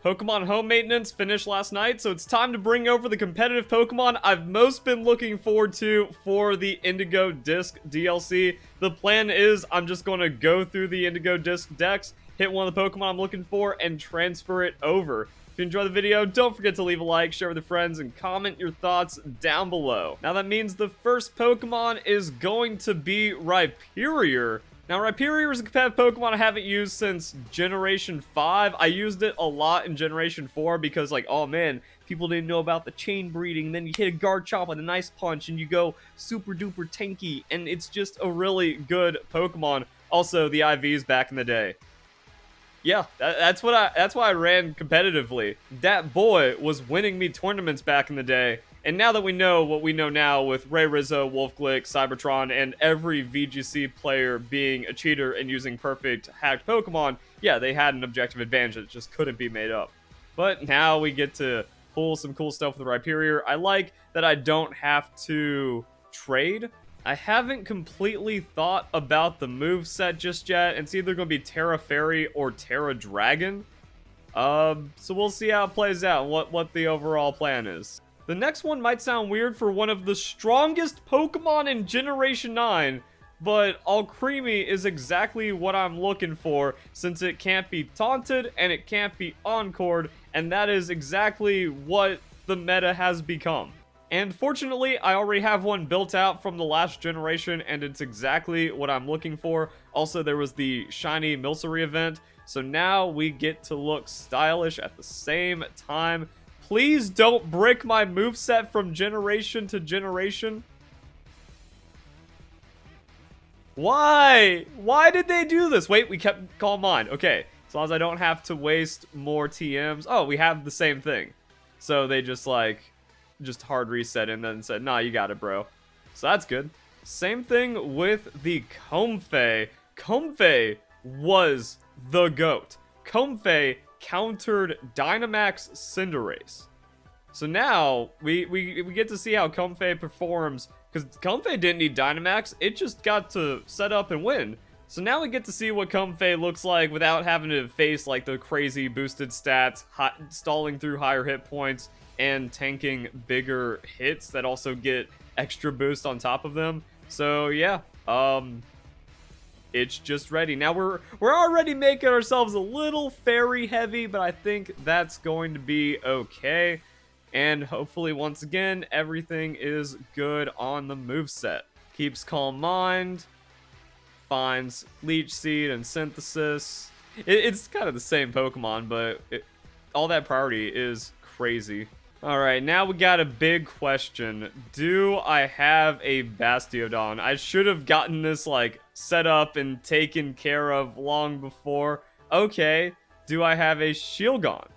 Pokemon home maintenance finished last night, so it's time to bring over the competitive Pokemon I've most been looking forward to for the Indigo Disk DLC. The plan is I'm just going to go through the Indigo Disk decks, hit one of the Pokemon I'm looking for, and transfer it over. If you enjoyed the video, don't forget to leave a like, share with your friends, and comment your thoughts down below. Now that means the first Pokemon is going to be Rhyperior. Now, Rhyperior is a competitive Pokemon I haven't used since Generation 5. I used it a lot in Generation 4 because, like, oh man, people didn't know about the chain breeding. Then you hit a guard chop with a nice punch and you go super duper tanky. And it's just a really good Pokemon. Also, the IVs back in the day. Yeah, that's why I ran competitively. That boy was winning me tournaments back in the day. And now that we know what we know now with Ray Rizzo, Wolfglick, Cybertron, and every VGC player being a cheater and using perfect hacked Pokemon, yeah, they had an objective advantage that just couldn't be made up. But now we get to pull some cool stuff with Rhyperior. I like that I don't have to trade. I haven't completely thought about the moveset just yet. It's either going to be Tera Fairy or Tera Dragon. So we'll see how it plays out and what the overall plan is. The next one might sound weird for one of the strongest Pokemon in Generation 9, but Alcremie is exactly what I'm looking for since it can't be taunted and it can't be encored, and that is exactly what the meta has become. And fortunately, I already have one built out from the last generation, and it's exactly what I'm looking for. Also, there was the shiny Milcery event, so now we get to look stylish at the same time. Please don't brick my moveset from generation to generation. Why? Why did they do this? Wait, we kept Calm Mind. Okay, as long as I don't have to waste more TMs. Oh, we have the same thing. So they just hard reset and then said, nah, you got it, bro. So that's good. Same thing with the Comfey. Comfey was the GOAT. Comfey countered Dynamax Cinderace. So now we get to see how Comfey performs, because Comfey didn't need Dynamax, it just got to set up and win. So now we get to see what Comfey looks like without having to face like the crazy boosted stats, stalling through higher hit points, and tanking bigger hits that also get extra boost on top of them. So yeah, it's just ready. Now we're already making ourselves a little fairy heavy, but I think that's going to be okay. And hopefully, once again, everything is good on the moveset. Keeps Calm Mind, finds Leech Seed and Synthesis. It's kind of the same Pokemon, but all that priority is crazy. Alright, now we got a big question. Do I have a Bastiodon? I should have gotten this, like, set up and taken care of long before. Okay, do I have a Shieldon?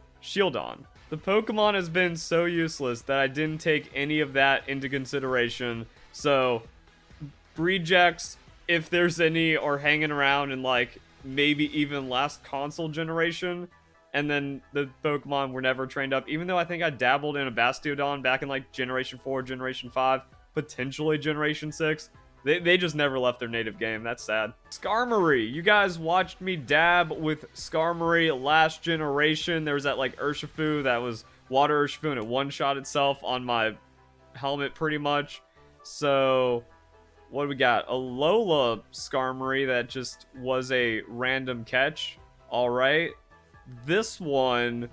The Pokemon has been so useless that I didn't take any of that into consideration. So, rejects, if there's any, are hanging around in, like, maybe even last console generation. And then the Pokemon were never trained up, even though I think I dabbled in a Bastiodon back in like Generation 4, Generation 5, potentially Generation 6. They just never left their native game. That's sad. Skarmory. You guys watched me dab with Skarmory last generation. There was that like Urshifu that was Water Urshifu and it one-shot itself on my helmet pretty much. So what do we got? A Lola Skarmory that just was a random catch. All right. This one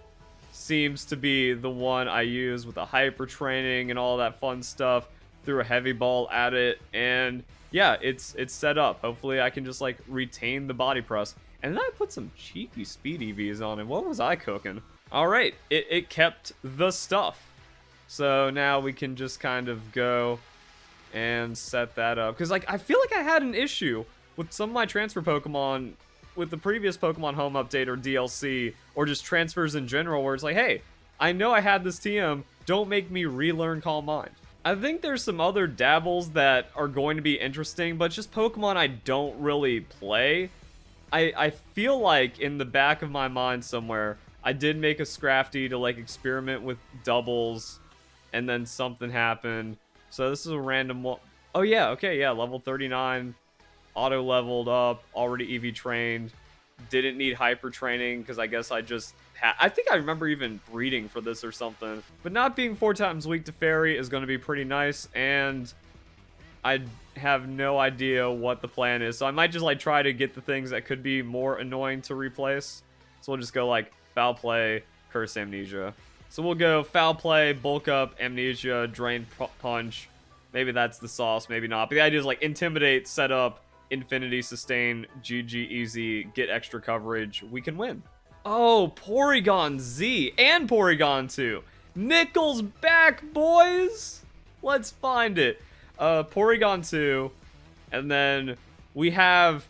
seems to be the one I use with the hyper training and all that fun stuff. Threw a heavy ball at it, and yeah, it's set up. Hopefully I can just like retain the body press. And then I put some cheeky speed EVs on it. What was I cooking? Alright, it kept the stuff. So now we can just kind of go and set that up. Because like I feel like I had an issue with some of my transfer Pokemon with the previous Pokemon Home update or DLC, or just transfers in general, where it's like, hey, I know I had this TM, don't make me relearn Calm Mind. I think there's some other dabbles that are going to be interesting, but just Pokemon I don't really play. I feel like in the back of my mind somewhere, I did make a Scrafty to like experiment with doubles, and then something happened. So this is a random one. Oh yeah, okay, yeah, level 39. Auto leveled up, already EV trained, didn't need hyper training because I guess I just I think I remember even breeding for this or something. But not being 4 times weak to Fairy is going to be pretty nice, and I have no idea what the plan is. So I might just like try to get the things that could be more annoying to replace. So we'll just go like Foul Play, Curse Amnesia. So we'll go Foul Play, Bulk Up, Amnesia, Drain Punch. Maybe that's the sauce, maybe not. But the idea is like Intimidate, set up, Infinity, Sustain, GG easy, get extra coverage. We can win. Oh, Porygon Z and Porygon 2. Nickel's back, boys! Let's find it. Porygon 2, and then we have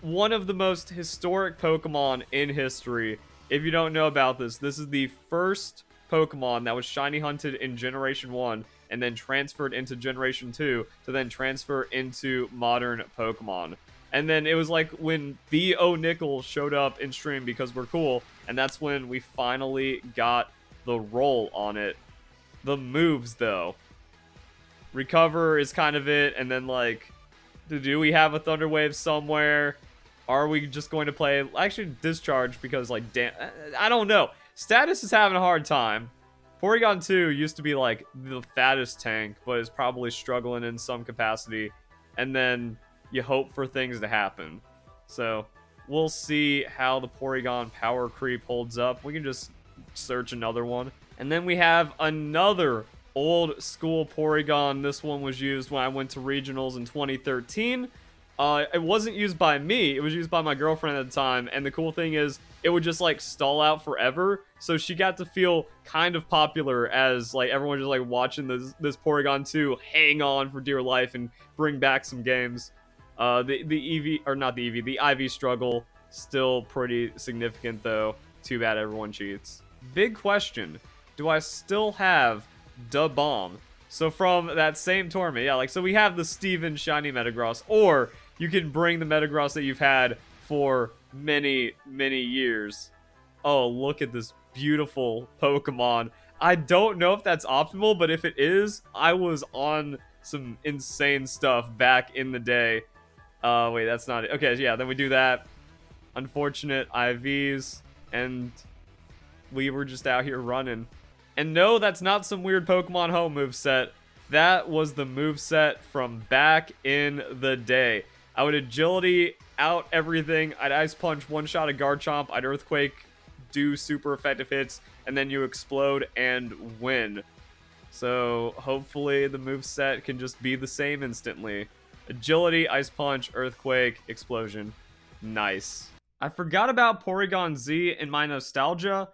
one of the most historic Pokemon in history. If you don't know about this, this is the first Pokemon that was shiny hunted in Generation 1 and then transferred into Generation 2 to then transfer into modern Pokemon. And then it was like when the Nickel showed up in stream because we're cool, and that's when we finally got the roll on it. The moves, though. Recover is kind of it, and then like, do we have a Thunder Wave somewhere? Are we just going to play, actually Discharge because like, damn, I don't know. Status is having a hard time. Porygon 2 used to be like the fattest tank, but is probably struggling in some capacity. And then you hope for things to happen. So we'll see how the Porygon power creep holds up. We can just search another one. And then we have another old school Porygon. This one was used when I went to regionals in 2013. It wasn't used by me, it was used by my girlfriend at the time, and the cool thing is it would just like stall out forever, so she got to feel kind of popular as like everyone just like watching this Porygon 2 hang on for dear life and bring back some games. The EV, or not the EV, the IV struggle still pretty significant though. Too bad everyone cheats. Big question, do I still have Da Bomb? So from that same tournament, yeah, like, so we have the Steven shiny Metagross, or you can bring the Metagross that you've had for many, many years. Oh, look at this beautiful Pokemon. I don't know if that's optimal, but if it is, I was on some insane stuff back in the day. Wait, that's not it. Okay, yeah, then we do that. Unfortunate IVs, and we were just out here running. And no, that's not some weird Pokemon Home moveset. That was the moveset from back in the day. I would Agility out everything. I'd Ice Punch, one-shot a Garchomp. I'd Earthquake, do super effective hits, and then you explode and win. So hopefully the moveset can just be the same instantly. Agility, Ice Punch, Earthquake, Explosion. Nice. I forgot about Porygon Z in my nostalgia.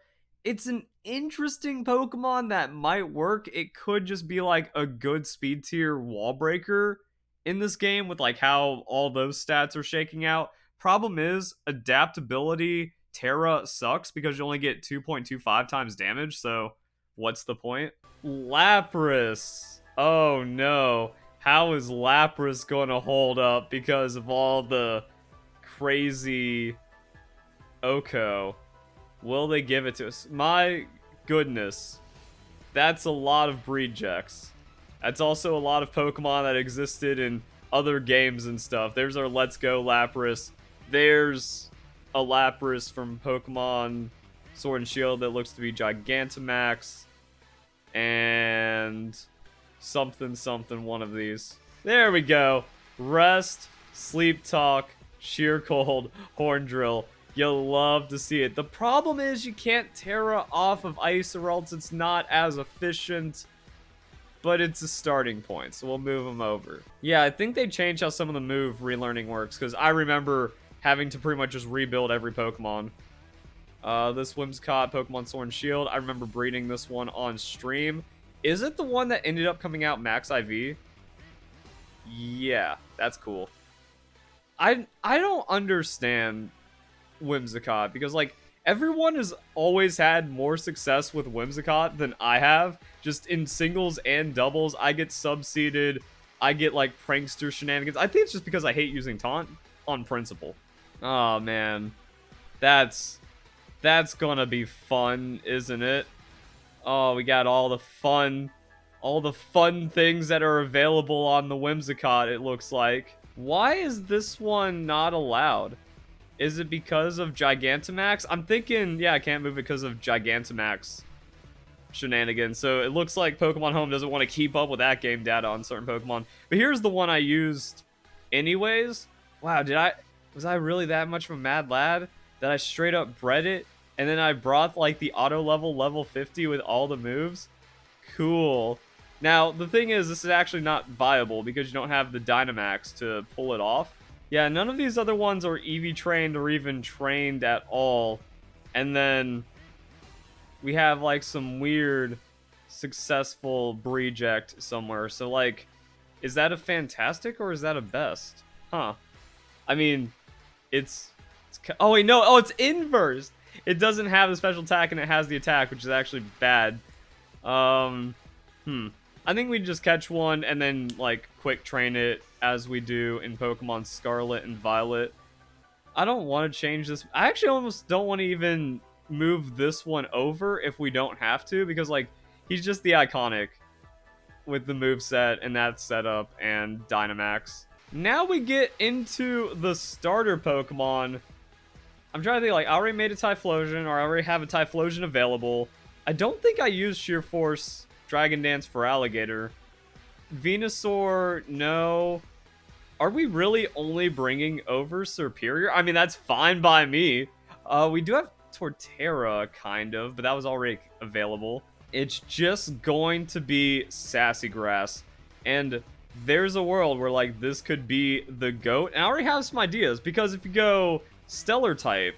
It's an interesting Pokemon that might work. It could just be like a good speed tier wall breaker in this game with like how all those stats are shaking out. Problem is, adaptability Tera sucks because you only get 2.25 times damage, so what's the point? Lapras. Oh no. How is Lapras going to hold up because of all the crazy Oko? Will they give it to us? My goodness. That's a lot of breed checks. That's also a lot of Pokemon that existed in other games and stuff. There's our Let's Go Lapras. There's a Lapras from Pokemon Sword and Shield that looks to be Gigantamax. And something, one of these. There we go. Rest, Sleep Talk, Sheer Cold, Horn Drill. You'll love to see it. The problem is you can't Tera off of Ice or else it's not as efficient. But it's a starting point, so we'll move them over. Yeah, I think they changed how some of the move relearning works, because I remember having to pretty much just rebuild every Pokemon. This Whimsicott, Pokemon Sword and Shield, I remember breeding this one on stream. Is it the one that ended up coming out Max IV? Yeah, that's cool. I don't understand Whimsicott, because like everyone has always had more success with Whimsicott than I have, just in singles and doubles. I get sub-seeded, I get like prankster shenanigans. I think it's just because I hate using taunt on principle. Oh man, that's gonna be fun, isn't it? Oh, we got all the fun things that are available on the Whimsicott, it looks like. Why is this one not allowed? Is it because of Gigantamax? I'm thinking, yeah, I can't move it because of Gigantamax shenanigans. So it looks like Pokemon Home doesn't want to keep up with that game data on certain Pokemon. But here's the one I used anyways. Wow, was I really that much of a mad lad that I straight up bred it and then I brought like the auto level 50 with all the moves? Cool. Now, the thing is, this is actually not viable because you don't have the Dynamax to pull it off. Yeah, none of these other ones are EV trained or even trained at all. And then we have like some weird successful Breject somewhere. So like, is that a fantastic or is that a best? Huh. I mean, oh wait, no. Oh, it's inverse. It doesn't have the special attack and it has the attack, which is actually bad. I think we just catch one and then like quick train it as we do in Pokemon Scarlet and Violet. I don't want to change this. I actually almost don't want to even move this one over if we don't have to, because like he's just the iconic with the moveset and that setup and Dynamax. Now we get into the starter Pokemon. I'm trying to think, like, I already made a Typhlosion, or I already have a Typhlosion available. I don't think I used Sheer Force Dragon Dance for Alligator. Venusaur, no. Are we really only bringing over Serperior? I mean, that's fine by me. We do have Torterra, kind of, but that was already available. It's just going to be Sassy Grass. And there's a world where, like, this could be the GOAT. And I already have some ideas, because if you go Stellar type,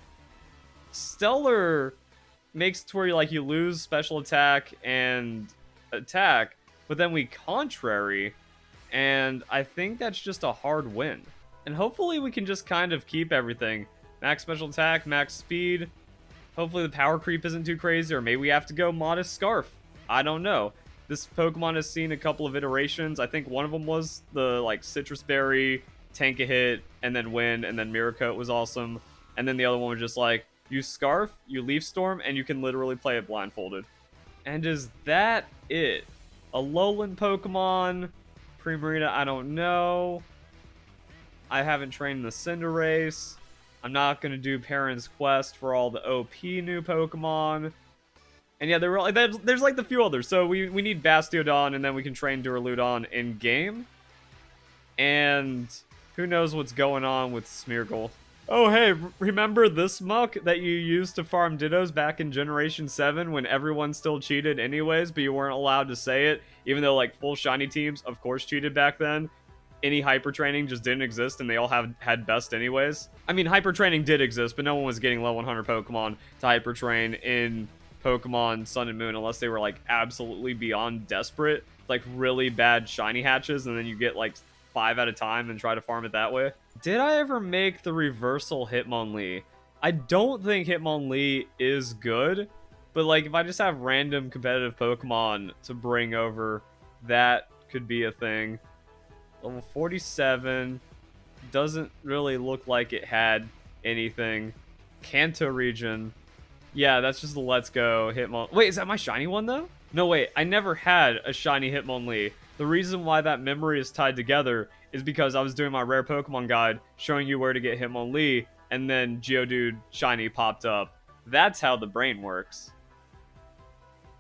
Stellar makes it to where you lose special attack and attack, but then we contrary, and I think that's just a hard win. And hopefully we can just kind of keep everything. Max special attack, max speed. Hopefully the power creep isn't too crazy, or maybe we have to go Modest Scarf. I don't know. This Pokemon has seen a couple of iterations. I think one of them was the Citrus Berry, Tank a Hit, and then Wind, and then Miracoat was awesome. And then the other one was just like, you Scarf, you Leaf Storm, and you can literally play it blindfolded. And is that it? A Alolan Pokemon? Primarina, I don't know. I haven't trained the Cinderace. I'm not going to do Parent's Quest for all the OP new Pokemon. And yeah, there's like the few others. So we need Bastiodon, and then we can train Duraludon in-game. And who knows what's going on with Smeargle. Oh, hey, remember this muck that you used to farm Dittos back in Generation 7 when everyone still cheated anyways, but you weren't allowed to say it, even though, full shiny teams, of course, cheated back then? Any hyper training just didn't exist, and they all had best anyways? I mean, hyper training did exist, but no one was getting level 100 Pokemon to hyper train in Pokemon Sun and Moon unless they were, absolutely beyond desperate, really bad shiny hatches, and then you get, 5 at a time and try to farm it that way. Did I ever make the reversal Hitmonlee? I don't think Hitmonlee is good, but if I just have random competitive Pokemon to bring over, that could be a thing. Level 47 doesn't really look like it had anything. Kanto region. Yeah, that's just the Let's Go Hitmonlee. Wait, is that my shiny one though? No, wait, I never had a shiny Hitmonlee. The reason why that memory is tied together is because I was doing my rare Pokemon guide showing you where to get Hitmonlee, and then Geodude shiny popped up. That's how the brain works.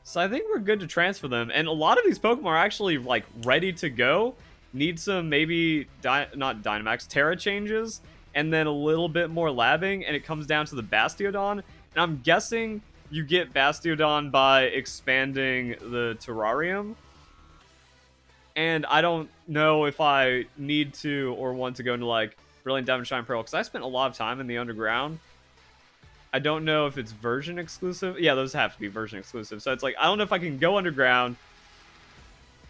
So I think we're good to transfer them, and a lot of these Pokemon are actually ready to go. Need some maybe not Dynamax, Tera changes, and then a little bit more labbing, and it comes down to the Bastiodon. And I'm guessing you get Bastiodon by expanding the terrarium. And I don't know if I need to or want to go into Brilliant Diamond Shine Pearl, because I spent a lot of time in the underground. I don't know if it's version exclusive. Yeah, those have to be version exclusive. So it's I don't know if I can go underground,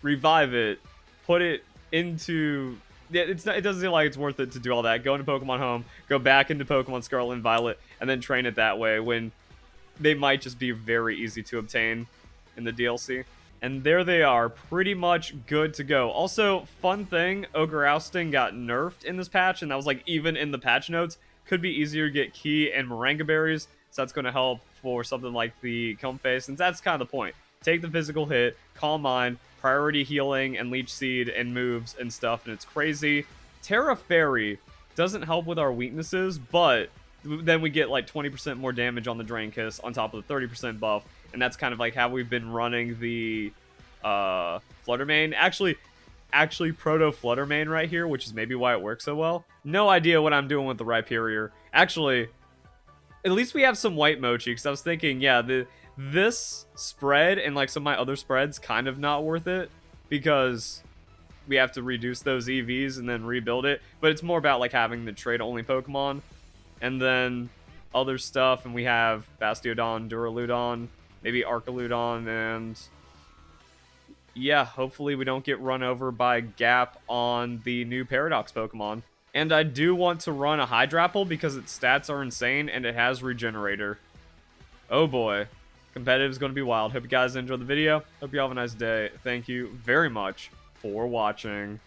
revive it, put it into... Yeah, it doesn't seem like it's worth it to do all that. Go into Pokemon Home, go back into Pokemon Scarlet and Violet, and then train it that way when they might just be very easy to obtain in the DLC. And there they are, pretty much good to go. Also, fun thing, Ogre Ousting got nerfed in this patch, and that was even in the patch notes. Could be easier to get Key and Moringa Berries, so that's going to help for something like the Comfey, since that's kind of the point. Take the physical hit, Calm Mind, priority healing, and Leech Seed, and moves and stuff, and it's crazy. Tera Fairy doesn't help with our weaknesses, but then we get like 20% more damage on the Drain Kiss on top of the 30% buff, and that's kind of like how we've been running the Flutter Mane. Actually Proto Flutter Mane right here, which is maybe why it works so well. No idea what I'm doing with the Rhyperior. Actually, at least we have some white mochi, because I was thinking, yeah, this spread and like some of my other spreads kind of not worth it, because we have to reduce those EVs and then rebuild it. But it's more about like having the trade-only Pokemon. And then other stuff, and we have Bastiodon, Duraludon, maybe Arcaludon, and yeah, hopefully we don't get run over by Gap on the new Paradox Pokemon. And I do want to run a Hydrapple because its stats are insane, and it has Regenerator. Oh boy. Competitive is going to be wild. Hope you guys enjoyed the video. Hope you have a nice day. Thank you very much for watching.